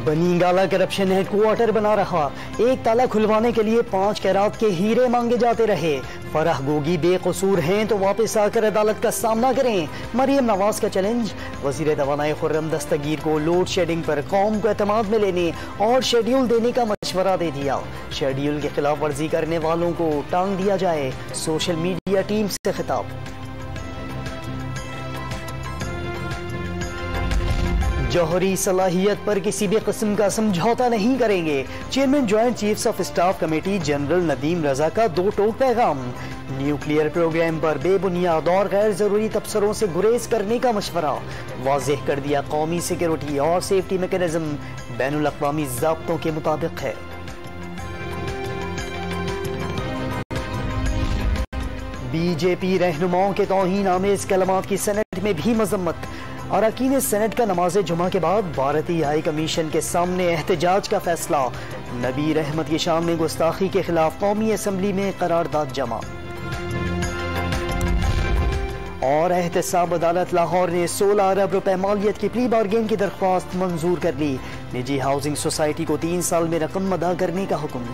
Banigala corruption headquarter बना रहा। एक ताला खुलवाने के लिए 5 कैरात के हीरे मांगे जाते रहे। फराह गोगी बेकसूर हैं तो वापस आकर अदालत का सामना करें, मरियम नवाज का चैलेंज। वजीर तवानाई खुर्रम दस्तगीर को लोड शेडिंग पर कौम को एतमाद में लेने और शेड्यूल देने का मशवरा दे दिया। शेड्यूल की खिलाफ वर्जी करने वालों को टांग दिया जाए, सोशल मीडिया टीम से खिताब। जौहरी सलाहियत पर किसी भी किस्म का समझौता नहीं करेंगे, chairman joint chiefs of staff committee general Nadeem Raza का दो टोक पैगाम। न्यूक्लियर प्रोग्राम पर बेबुनियाद और गैर जरूरी तबसरों से गुरेज करने का मशवरा। वाज़ेह कर दिया कौमी सिक्योरिटी और सेफ्टी मैकेनिज्म बैनुल अक़वामी ज़ाब्तों के मुताबिक है। बीजेपी रहनुमाओं के तौहीन आमेज कलमात की सेनेट में भी मजम्मत। अरकान सेनेट का नमाज जुमा के बाद भारतीय हाई कमीशन के सामने एहतजाज का फैसला। नबीर अहमद की शाम में गुस्ताखी के खिलाफ कौमी असम्बली में करारदाद जमा। और एहतसाब अदालत लाहौर ने 16 अरब रुपए मालियत की प्री बार्गेन की दरख्वास्त मंजूर कर ली। निजी हाउसिंग सोसाइटी को 3 साल में रकम अदा करने का हुक्म।